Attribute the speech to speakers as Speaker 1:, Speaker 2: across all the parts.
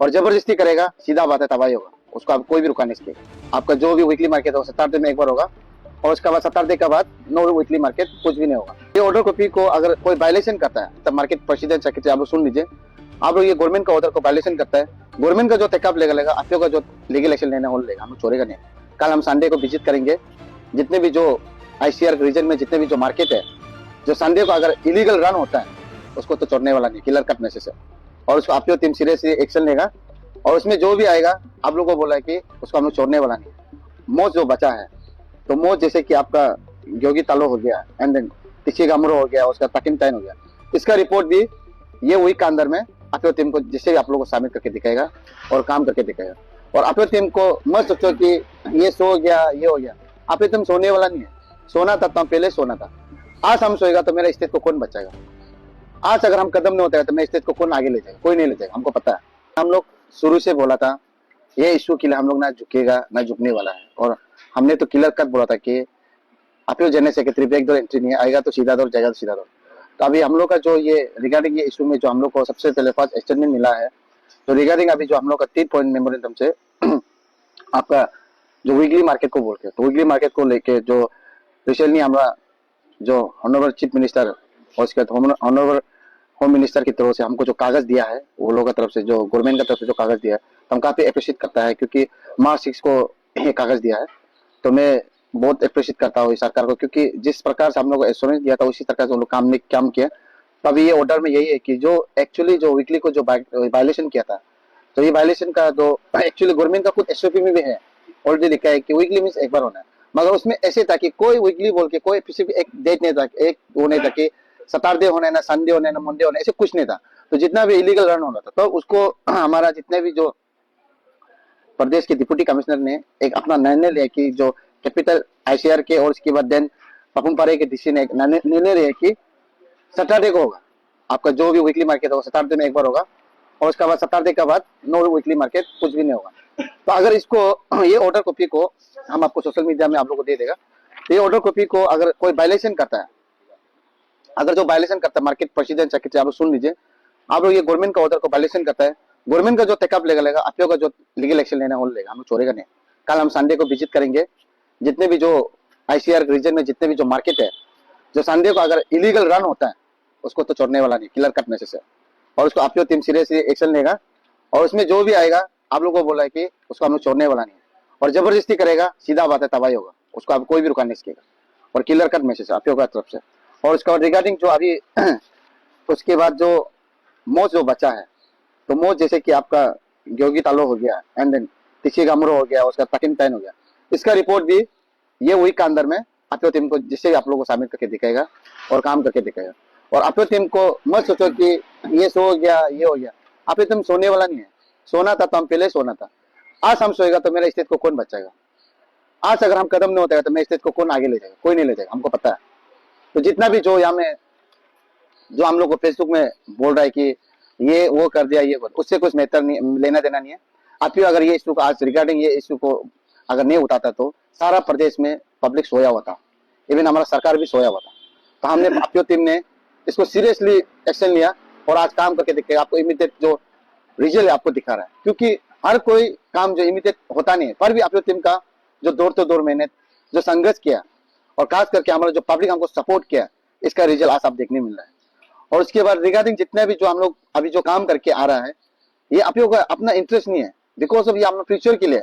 Speaker 1: और जबरदस्ती करेगा, सीधा बात है तबाही होगा। उसको आप कोई भी रुका नहीं सकेगा। आपका जो भी वीकली मार्केट होगा 17 दिन में एक बार होगा, और उसके बाद 17 दिन के बाद नो वीकली मार्केट कुछ भी नहीं होगा। ये ऑर्डर कॉपी को अगर कोई वायलेशन करता है तब मार्केट प्रोसीजर सेक्रेटरी आप लोग सुन लीजिए। आप लोग ये गवर्नमेंट का ऑर्डर को वायलेशन करता है, गवर्नमेंट का जो टेकअप लेगा आप लोग का जो लीगल एक्शन लेना वो लेगा, हम लोग छोड़ेगा नहीं। कल हम संडे को विजिट करेंगे, जितने भी जो आईसीआर रीजन में जितने भी जो मार्केट है, जो संडे को अगर इलीगल रन होता है उसको तो छोड़ने वाला नहीं, क्लियर कट मैसेज है। और उसको आप टीम सीरियसली एक्शन लेगा, और उसमें जो भी आएगा आप लोगों को बोला है कि उसको हम लोग छोड़ने वाला नहीं। मौत जो बचा है तो मौत जैसे कि आपका योगी तालो हो गया, एंड देन तिची गामरो हो गया, उसका तकिन टाइन हो गया, इसका रिपोर्ट भी ये वीक के अंदर में अपनी टीम को जिससे आप लोगों को शामिल करके दिखाएगा और काम करके दिखाएगा। और अपनी टीम को मत सोचो कि ये सो गया ये हो गया, अपनी टीम सोने वाला नहीं है। सोना था तो हम पहले सोना था, आज हम सोएगा तो मेरा स्टेट को कौन बचाएगा? आज अगर हम कदम नहीं होता तो मेरे स्टेट को कौन आगे ले जाएगा? कोई नहीं ले जाएगा, हमको पता है। हम लोग शुरू से बोला था ये इशू के लिए हम लोग ना झुकेगा ना झुकने वाला है, और हमने तो क्लियर कट बोला था कि appeal general secretary back door entry नहीं आएगा तो सीधा दौर जाएगा तो सीधा दौर। तो अभी हम लोग का जो ये रिगार्डिंग ये इशू में जो हम लोग को सबसे पहले फर्स्ट स्टेटमेंट मिला है, तो रिगार्डिंग अभी जो हम लोग का 3 पॉइंट मेमोरेंडम से आपका जो वीकली मार्केट को बोल के, तो वीकली मार्केट को लेके जो रिसेंटली हमारा जो ऑनरेबल चीफ मिनिस्टर और उसके ऑनरेबल होम मिनिस्टर की तरफ से हमको जो कागज दिया है, वो लोगों की तरफ से जो गवर्नमेंट की तरफ से जो कागज दिया है, तो हम काफी अप्रिशिएट करता है, क्योंकि मार्च 6 को ये कागज दिया है। तो मैं बहुत अप्रिशिएट करता हूँ इस सरकार को, क्योंकि जिस प्रकार से हम लोग को एश्योरेंस दिया था उसी प्रकार से हम लोग काम किया। तो अभी ये ऑर्डर में यही है कि जो एक्चुअली जो वीकली को जो वायलेशन किया था, तो ये वायलेशन का जो एक्चुअली गवर्नमेंट का खुद एसओपी में भी है, ऑलरेडी लिखा है कि वीकली मीन्स एक बार होना है, मगर उसमें ऐसे था कि कोई वीकली बोल के कोई स्पेसिफिक एक डेट नहीं था, एक वो नहीं था कि सैटरडे होना है ना संडे होना है ना मंडे होना है, ऐसे कुछ नहीं था। तो जितना भी इलीगल रन होना था तो उसको हमारा जितने भी जो प्रदेश के डिप्टी कमिश्नर ने एक अपना निर्णय लिया कि जो कैपिटल आईसीआर के और उसके बाद देन पपुमपारे के डीसी ने एक निर्णय लिया कि सैटरडे को होगा आपका जो भी वीकली मार्केट होगा, सैटरडे में एक बार होगा, और उसके बाद सैटरडे के बाद नो वीकली मार्केट कुछ भी नहीं होगा। तो अगर इसको ये ऑर्डर कॉपी को हम आपको सोशल मीडिया में आप लोगों को दे देगा, ये ऑर्डर कॉपी को अगर कोई वायलेशन करता है, अगर जो वायलेशन करता है मार्केट प्रोसीजर सेक्रेटरी आप लोग सुन लीजिए। आप लोग ये गवर्नमेंट का ऑर्डर को वायलेशन करता है, गवर्नमेंट का जो टेकअप लेगा आप लोग का जो लीगल एक्शन लेना है वो लेगा, हम लोग छोड़ेगा नहीं। कल हम संडे को विजिट करेंगे, जितने भी जो आईसीआर रीजन में जितने भी जो मार्केट है, जो संडे को अगर इलीगल रन होता है उसको तो छोड़ने वाला नहीं, क्लियर कट मैसेज है। और उसको आप टीम सीरियसली एक्शन लेगा, और उसमें जो भी आएगा आप लोगों को बोला है कि उसको हम लोग छोड़ने वाला नहीं है। और जबरदस्ती करेगा, सीधा बात है तबाही होगा। उसको आप कोई भी रुका नहीं सकेगा, और क्लियर कट मैसेज है आप लोगों की तरफ से। और उसके बाद रिगार्डिंग जो अभी उसके बाद जो मौत जो बचा है, तो मौत जैसे कि आपका योगी तालो हो गया, एंड देन तिची गामरो हो गया, उसका तकिन टाइन हो गया, इसका रिपोर्ट भी ये वीक के अंदर में अपनी टीम को जिससे आप लोगों को शामिल करके दिखाएगा और काम करके दिखाएगा। और अपनी टीम को मत सोचो कि ये सो गया ये हो गया, अपनी टीम सोने वाला नहीं है। सोना था तो हम पहले सोना था, आज हम सोएगा तो मेरा स्टेट को कौन बचाएगा? आज अगर हम कदम नहीं होता तो मेरे स्टेट को कौन आगे ले जाएगा? कोई नहीं ले जाएगा, हमको पता है। तो जितना भी जो यहाँ में जो हम लोग को फेसबुक में बोल रहा है कि ये वो कर दिया ये उससे कुछ मेहतर नहीं, लेना देना नहीं है। आप ही अगर ये इशू को आज रिगार्डिंग ये इशू को अगर नहीं उठाता तो सारा प्रदेश में पब्लिक सोया हुआ था, इवन हमारा सरकार भी सोया हुआ था। तो हमने आपकी टीम ने इसको सीरियसली एक्शन लिया और आज काम करके दिखे, आपको इमीडिएट जो रिजल्ट आपको दिखा रहा है, क्योंकि हर कोई काम जो इमीडिएट होता नहीं है, पर भी आपकी टीम का जो दौर तो दौर मेहनत जो संघर्ष किया, और खास करके हमारा जो पब्लिक हमको सपोर्ट किया, इसका रिजल्ट आज आप देखने मिल रहा है। और उसके बाद रिगार्डिंग जितने भी जो हम लोग अभी जो काम करके आ रहा है, ये आप लोगों का अपना इंटरेस्ट नहीं है, बिकॉज ऑफ ये अपना फ्यूचर के लिए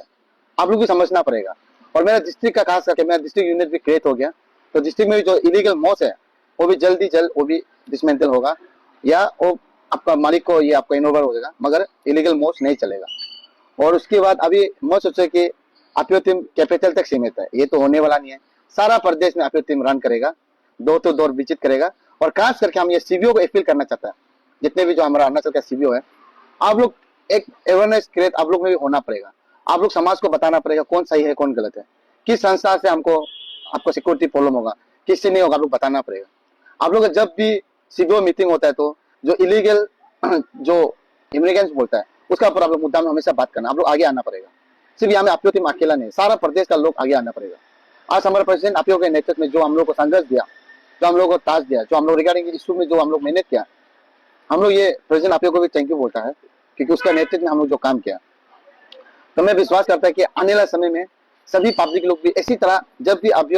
Speaker 1: आप लोग भी समझना पड़ेगा। और मेरा डिस्ट्रिक्ट का खास करके मेरा डिस्ट्रिक्ट यूनिट भी क्रिएट हो गया, तो डिस्ट्रिक्ट में भी जो इलीगल मॉस है वो भी जल्दी जल्द वो भी डिसमेंटल होगा, या वो आपका मालिक को ये आपका इनोवर हो जाएगा, मगर इलीगल मॉस नहीं चलेगा। और उसके बाद अभी मत सोचे कि आपकी टीम कैपिटल तक सीमित है, ये तो होने वाला नहीं है। सारा प्रदेश में आपकी टीम रन करेगा, दो तो दौर विजिट करेगा। और खास करके हम ये सीबीओ को अपील करना चाहता है, जितने भी जो हमारा अरुणाचल का सीबीओ है, आप लोग एक अवेयरनेस क्रिएट आप लोग में भी होना पड़ेगा। आप लोग समाज को बताना पड़ेगा कौन सही है कौन गलत है, किस संस्था से हमको आपको सिक्योरिटी प्रॉब्लम होगा, किससे नहीं होगा, आप लोग बताना पड़ेगा। आप लोग जब भी सीबीओ मीटिंग होता है तो जो इलीगल जो इमिग्रेंट्स बोलता है उसका ऊपर आप लोग मुद्दा में हमेशा बात करना, आप लोग आगे आना पड़ेगा। सिर्फ यहाँ में आप लोग टीम अकेला नहीं, सारा प्रदेश का लोग आगे आना पड़ेगा। आज हमारे प्रेसिडेंट आप लोगों के नेतृत्व में जो हम लोग को संघर्ष दिया, जो हम लोग को टास्क दिया, जो हम लोग रिगार्डिंग इशू में जो हम लोग मेहनत किया, हम लोग ये प्रेसिडेंट आप लोगों को भी थैंक यू बोलता है। क्योंकि उसका नेतृत्व में हम लोग जो काम किया। तो मैं विश्वास करता है कि आने वाले समय में सभी पब्लिक लोग भी इसी तरह, जब भी आप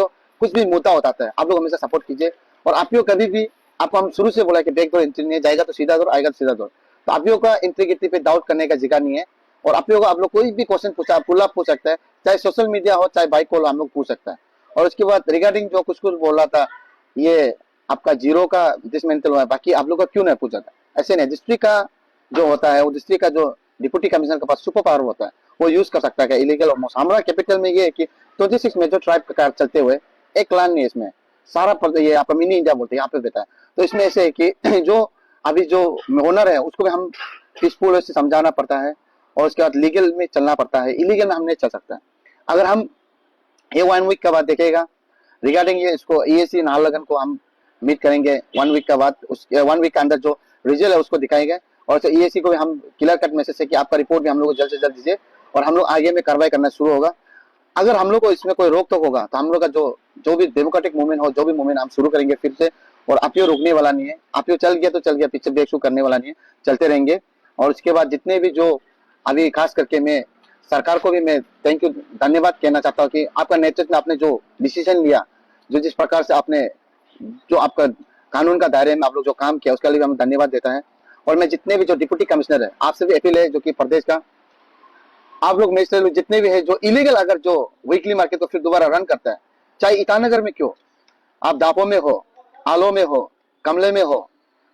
Speaker 1: कुछ भी मुद्दा होता है, आप लोग हमेशा सपोर्ट कीजिए। और आप कभी भी, आपको हम शुरू से बोला कि बैकडोर एंट्री नहीं है, जाएगा तो सीधा दौर, आएगा तो सीधा दौर। तो आप का इंटीग्रिटी पे डाउट करने का जगह नहीं है। और आप लोग कोई भी क्वेश्चन पूछ सकता है, चाहे सोशल मीडिया हो चाहे बाइक कॉल, हम लोग पूछ सकता है। और उसके बाद रिगार्डिंग जो कुछ बोल रहा था, ये आपका जीरो का डिसमेंटल हुआ है, बाकी आप लोग का क्यों नहीं पूछा था? ऐसे नहीं, डिस्ट्रिक्ट का जो होता है वो डिस्ट्रिक्ट का जो डिप्टी कमिश्नर के पास सुपर पावर होता है, वो यूज कर सकता है इलीगल। और हमारा कैपिटल में ये है कि 26 मेजर ट्राइब का कार्ड चलते हुए एक लाइन नहीं है इसमें, सारा ये आपका मिनी इंडिया बोलते हैं, यहाँ पे बेटा है। तो इसमें ऐसे है कि जो अभी जो ओनर है उसको भी हम पीसफुल से समझाना पड़ता है, और उसके बाद लीगल में चलना पड़ता है, इलीगल में हम नहीं चल सकता है। अगर हम ये 1 वीक का बाद देखेगा रिगार्डिंग ये, इसको ईएसी नाहरलगुन को हम मीट करेंगे 1 वीक का बाद, उस 1 वीक के अंदर जो रिजल्ट है उसको दिखाएंगे। और ईएसी को भी हम क्लियर कट मैसेज है कि आपका रिपोर्ट भी हम लोग को जल्द से जल्द दीजिए, और हम लोग आगे में कार्रवाई करना शुरू होगा। अगर हम लोग को इसमें कोई रोक टोक होगा तो हम लोग का जो भी डेमोक्रेटिक मूवमेंट हो, जो भी मूवमेंट हम शुरू करेंगे फिर से। और आप रुकने वाला नहीं है, आप चल गया तो चल गया, पीछे ब्रेक शू करने वाला नहीं है, चलते रहेंगे। और उसके बाद जितने भी जो अभी खास करके मैं सरकार को भी मैं थैंक यू, धन्यवाद कहना चाहता हूँ कि आपका नेतृत्व में आपने जो डिसीजन लिया, जो जिस प्रकार से आपने जो आपका कानून का दायरे में आप लोग जो काम किया, उसके लिए हम धन्यवाद देता है। और मैं जितने भी जो डिप्टी कमिश्नर है, आपसे भी अपील है जो कि प्रदेश का, आप लोग नेशनल जितने भी है जो इलीगल अगर जो वीकली मार्केट को फिर दोबारा रन करता है, चाहे ईटानगर में क्यों, आप दापो में हो, आलो में हो, कमले में हो,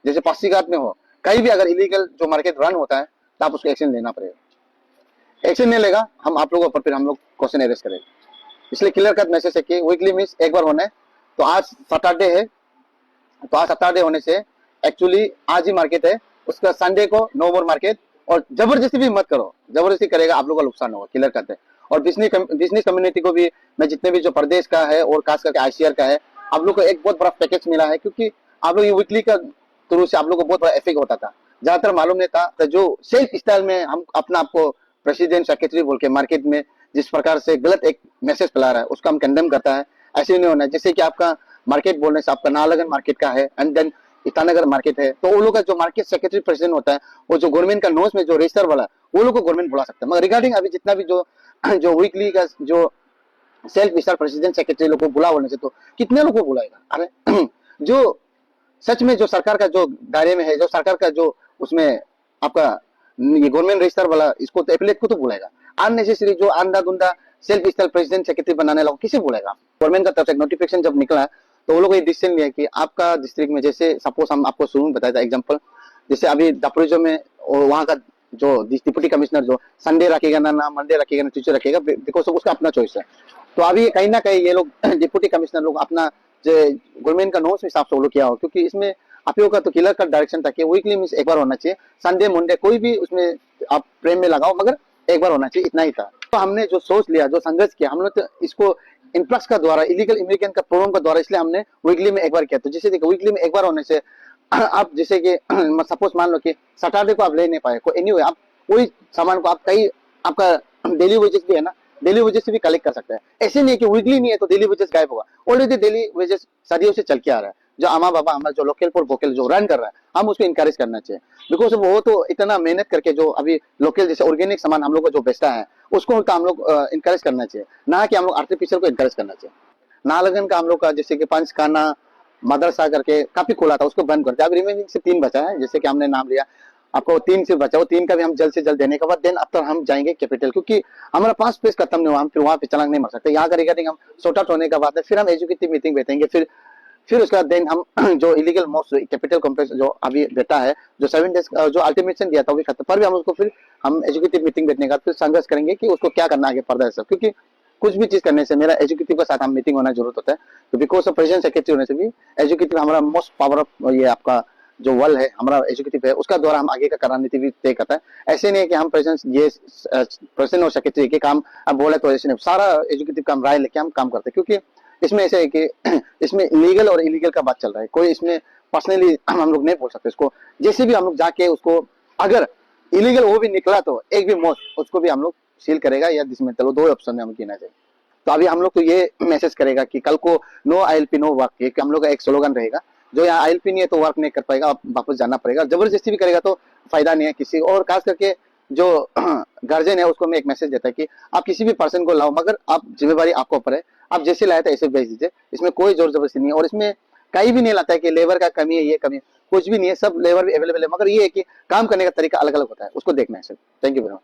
Speaker 1: जैसे पासीघाट में हो, कहीं भी अगर इलीगल जो मार्केट रन होता है तो आप उसको एक्शन लेना पड़ेगा। एक्शन नहीं लेगा हम आप लोगों पर फिर हम लोग क्वेश्चन अरेस्ट करेंगे। इसलिए क्लियर कट मैसेज है कि वीकली मीन्स एक बार होना है। तो आज सैटरडे है, तो आज सैटरडे होने से एक्चुअली आज ही मार्केट है, उसका संडे को नो मोर मार्केट। और जबरदस्ती भी मत करो, जबरदस्ती करेगा आप लोगों का नुकसान होगा, क्लियर करते हैं। और बिजनेस कम्युनिटी को भी मैं जितने भी जो प्रदेश का है और खास करके आईसीआर का है, आप लोग को एक बहुत बड़ा पैकेज मिला है, क्योंकि आप लोग ये वीकली का थ्रू से आप लोग को बहुत बड़ा इफेक्ट होता था, ज्यादातर मालूम नहीं था। तो जो सेल्फ स्टाइल में हम अपना आपको प्रेसिडेंट सेक्रेटरी बोल के मार्केट में जिस प्रकार से गलत एक मैसेज फैला रहा है, उसका हम कंडेम करता है। ऐसे नहीं होना है जैसे कि आपका मार्केट बोलने से आपका नाहरलगुन मार्केट का है एंड देन ईटानगर मार्केट है, तो वो लोग का जो मार्केट सेक्रेटरी प्रेसिडेंट होता है, वो जो गवर्नमेंट का नोस में जो रजिस्टर वाला, वो लोग को गवर्नमेंट बुला सकता है। मगर रिगार्डिंग अभी जितना भी जो वीकली का जो सेल्फ स्टाइल प्रेसिडेंट सेक्रेटरी लोग को बुला बोलने से तो कितने लोग को बुलाएगा? अरे जो सच में जो सरकार का जो दायरे में है, जो सरकार का जो उसमें आपका ये गवर्नमेंट रजिस्टर वाला, इसको तो एप्लेट को तो बुलाएगा। अननेसेसरी जो अंधा धुंधा सेल्फ स्टाइल प्रेसिडेंट सेक्रेटरी बनाने लगा, किसे बुलाएगा? गवर्नमेंट का तरफ से नोटिफिकेशन जब निकला तो वो लोग ये डिसीजन लिया कि आपका डिस्ट्रिक्ट में, जैसे सपोज हम आपको शुरू में बताया था एग्जांपल, जैसे अभी दापोरिजो में वहाँ का जो डिप्टी कमिश्नर जो संडे रखेगा ना मंडे रखेगा ना ट्यूसडे रखेगा, बिकॉज उसका अपना चॉइस है। तो अभी कहीं ना कहीं ये लोग डिप्टी कमिश्नर लोग अपना गवर्नमेंट का नोट्स हिसाब से वो लोग किया हो, क्योंकि इसमें आप लोगों का तो क्लियर कट डायरेक्शन था कि वीकली मींस एक बार होना चाहिए, संडे मंडे कोई भी उसमें आप प्रेम में लगाओ, मगर एक बार होना चाहिए, इतना ही था। तो हमने जो सोच लिया, जो संघर्ष किया, हम लोग तो इसको इन्फ्लक्स का द्वारा, इलीगल इमिग्रेंट का प्रॉब्लम का द्वारा, इसलिए हमने वीकली में एक बार किया। तो जैसे देखो वीकली में एक बार होने से आप जैसे कि सपोज मान लो कि सैटरडे को आप ले नहीं पाए, एनीवे आप वही सामान को आप कहीं आपका डेली वेजेस भी है ना, डेली वेजेस से भी कलेक्ट कर सकते हैं। ऐसे नहीं है कि वीकली नहीं है तो डेली वेजेस गायब होगा, ऑलरेडी डेली वेजेस सदियों से चल के आ रहा है। जो अमा बाबा हमारा जो लोकल फॉर वोकल जो रन कर रहा है, हम उसको इनकरेज करना चाहिए, बिकॉज वो तो इतना मेहनत करके जो अभी लोकल जैसे ऑर्गेनिक सामान हम लोग को जो बेचता है, उसको तो हम लोग इनकरेज करना चाहिए, ना कि हम लोग आर्टिफिशियल को इनकरेज करना चाहिए। नाहरलगुन का हम लोग का जैसे कि पंचखाना मदरसा करके काफी खोला था, उसको बंद कर दिया। अब रिमेनिंग से 3 बचा है, जैसे कि हमने नाम लिया, आपको 3 से बचा, वो 3 का भी हम जल्द से जल्द देने के बाद देन अब तक हम जाएंगे कैपिटल, क्योंकि हमारा 5 स्पेस खत्म नहीं हुआ, हम फिर वहां पे चलांग नहीं मार सकते। यहाँ का रिगार्डिंग हम सॉर्ट आउट होने के बाद फिर हम एजुकेटिव मीटिंग बैठेंगे, फिर उसके बाद देन हम जो इलीगल मोस्ट कैपिटल कॉम्प्लेक्स जो अभी बेटा है, जो 7 डेज जो अल्टीमेशन दिया था वो भी खत्म, पर भी हम उसको फिर हम एजुकेटिव मीटिंग बैठने का फिर संघर्ष करेंगे कि उसको क्या करना आगे फर्दर है सब, क्योंकि कुछ भी चीज करने से मेरा एजुकेटिव के साथ हम मीटिंग होना जरूरत होता है। तो बिकॉज ऑफ प्रेसिडेंट सेक्रेटरी होने से भी एजुकेटिव हमारा मोस्ट पावर ऑफ ये आपका जो वर्ल्ड है हमारा एजुकेटिव है, उसका द्वारा हम आगे का रणनीति भी तय करता है। ऐसे नहीं है कि हम प्रेसिडेंट ये प्रेसिडेंट और सेक्रेटरी के काम अब बोले तो ऐसे नहीं, सारा एजुकेटिव का हम राय लेके हम काम करते हैं, क्योंकि इसमें ऐसे है कि इसमें लीगल और इलीगल का बात चल रहा है, कोई इसमें पर्सनली हम लोग नहीं बोल सकते इसको। जैसे भी हम लोग जाके उसको अगर इलीगल वो भी निकला तो एक भी मोस्ट उसको भी हम लोग सील करेगा या डिसमेंटल, 2 ऑप्शन में हम गिना जाए। तो अभी हम लोग तो ये मैसेज करेगा कि कल को नो आईएलपी नो वर्क, ये हम लोग का एक स्लोगन रहेगा। जो यहाँ आईएलपी नहीं है तो वर्क नहीं कर पाएगा, आप वापस जाना पड़ेगा, जबरदस्ती भी करेगा तो फायदा नहीं है किसी। और खास करके जो गार्जियन है उसको मैं एक मैसेज देता है कि आप किसी भी पर्सन को लाओ, मगर आप जिम्मेवारी आपको ऊपर है, आप जैसे लाए थे ऐसे भेज दीजिए। इसमें कोई जोर जबरदस्ती नहीं है, और इसमें कहीं भी नहीं लाता है कि लेबर का कमी है, ये कमी है, कुछ भी नहीं है, सब लेबर भी अवेलेबल है, मगर ये है कि काम करने का तरीका अलग अलग होता है, उसको देखना है sir. Thank you very much.